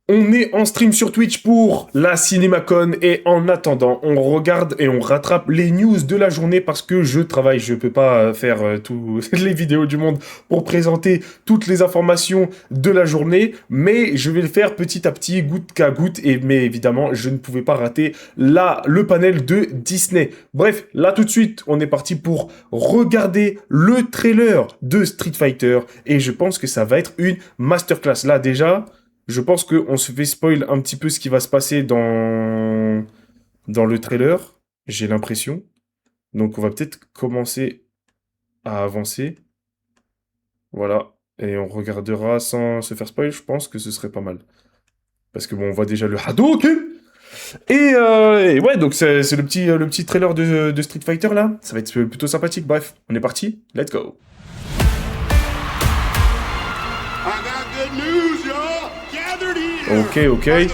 On est en stream sur Twitch pour la CinemaCon et en attendant, on regarde et on rattrape les news de la journée parce que je travaille, je peux pas faire toutes les vidéos du monde pour présenter toutes les informations de la journée, mais je vais le faire petit à petit, goutte qu'à goutte, mais évidemment, je ne pouvais pas rater le panel de Disney. Bref, là tout de suite, on est parti pour regarder le trailer de Street Fighter et je pense que ça va être une masterclass. Là déjà... Je pense qu'on se fait spoil un petit peu ce qui va se passer dans le trailer, j'ai l'impression. Donc on va peut-être commencer à avancer. Voilà. Et on regardera sans se faire spoil, je pense que ce serait pas mal. Parce que bon, on voit déjà le Hadouken. Et ouais, donc c'est le petit trailer de Street Fighter là. Ça va être plutôt sympathique. Bref, on est parti. Let's go. Ok, ok. Lui...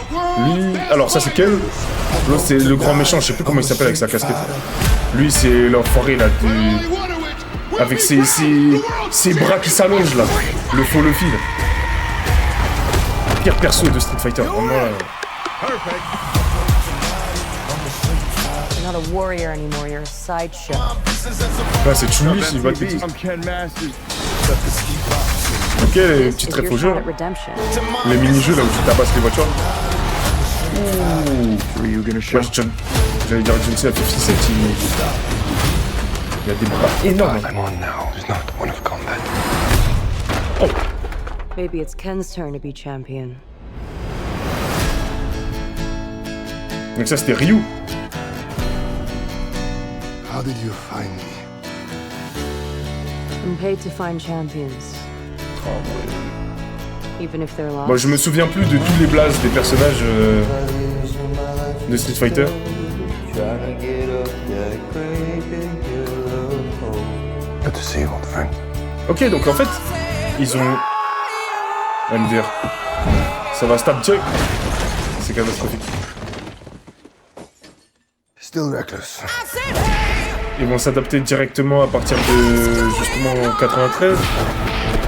Alors ça c'est quel? L'autre c'est le grand méchant, je sais plus comment il s'appelle avec sa casquette. Lui c'est l'enfoiré là, avec ses bras qui s'allongent là. Le faux Luffy là. Pire perso de Street Fighter, vraiment. Là c'est Chun-Li s'il va te dire. Ok, les petits trèfles au jeu. Les mini-jeux là où tu tabasses les voitures. Ouh. Ouais, j'allais dire John Cena 50 Cent. Il y a des bras énormes. Oh. Maybe it's Ken's turn to be champion. Donc ça c'était Ryu. How did you find me? I'm paid to find champions. Even if they're lost. Moi je me souviens plus de tous les blazes des personnages de Street Fighter. Good to see you, old friend. Ok, donc en fait, ils ont... MDR. Ça va stab direct. C'est catastrophique. Still reckless. Ils vont s'adapter directement à partir de, justement, 93.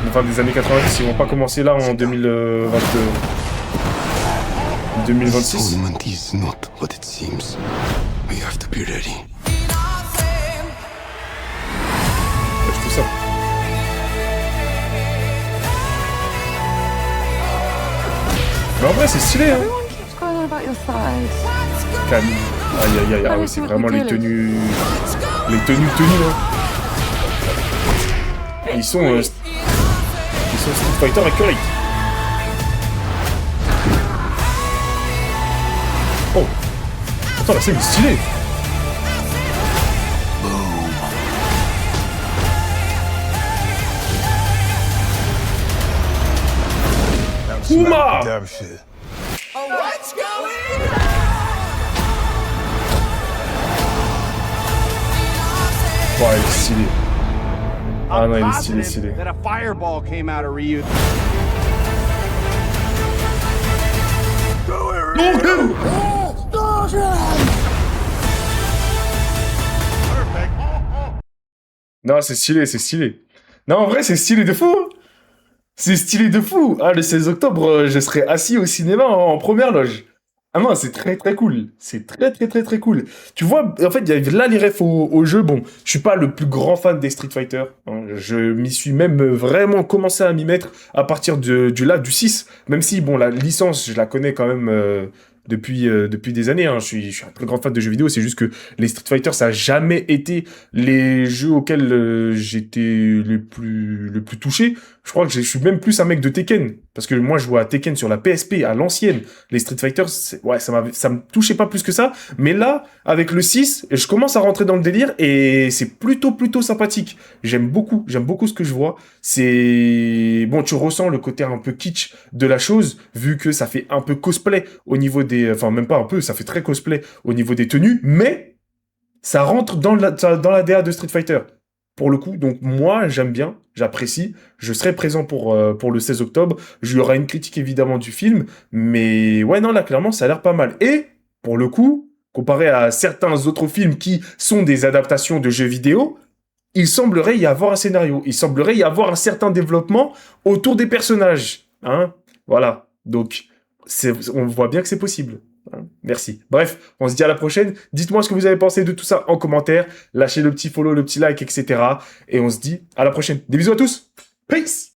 Enfin, des années 90, ils vont pas commencer là en 2022. 2026. Tournament is not what it seems. We have to be ready. Je trouve ça. Mais en vrai, c'est stylé, hein. Calme. Aïe, aïe, aïe. Ah oui, c'est vraiment les tenues... Les tenues, là. Ils sont Street Fighter accurate. Oh. Attends, la scène est stylée. Uma! Damn shit. Ouais, il est stylé. Ah non, il est stylé, stylé. That a fireball came out of Ryu. Non, c'est stylé, c'est stylé. Non, en vrai, c'est stylé de fou. Hein. C'est stylé de fou. Ah, le 16 octobre, je serai assis au cinéma en première loge. Ah non, c'est très très cool. C'est très très très très cool. Tu vois, en fait, il y a là les refs au jeu. Bon, je suis pas le plus grand fan des Street Fighter. Hein. Je m'y suis même vraiment commencé à m'y mettre à partir du 6. Même si, bon, la licence, je la connais quand même depuis des années. Hein. Je suis un très grand fan de jeux vidéo. C'est juste que les Street Fighter, ça a jamais été les jeux auxquels j'étais le plus touché. Je crois que je suis même plus un mec de Tekken. Parce que moi, je jouais à Tekken sur la PSP, à l'ancienne. Les Street Fighter, ouais, ça me touchait pas plus que ça. Mais là, avec le 6, je commence à rentrer dans le délire et c'est plutôt sympathique. J'aime beaucoup ce que je vois. C'est... Bon, tu ressens le côté un peu kitsch de la chose, vu que ça fait un peu cosplay au niveau des... Enfin, même pas un peu, ça fait très cosplay au niveau des tenues, mais ça rentre dans la DA de Street Fighter. Pour le coup, donc moi, j'aime bien, j'apprécie, je serai présent pour le 16 octobre, il y aura une critique évidemment du film, mais ouais, non, là, clairement, ça a l'air pas mal. Et, pour le coup, comparé à certains autres films qui sont des adaptations de jeux vidéo, il semblerait y avoir un scénario, il semblerait y avoir un certain développement autour des personnages, hein, voilà. Donc, on voit bien que c'est possible. Hein. Merci. Bref, on se dit à la prochaine. Dites-moi ce que vous avez pensé de tout ça en commentaire. Lâchez le petit follow, le petit like, etc. Et on se dit à la prochaine. Des bisous à tous. Peace.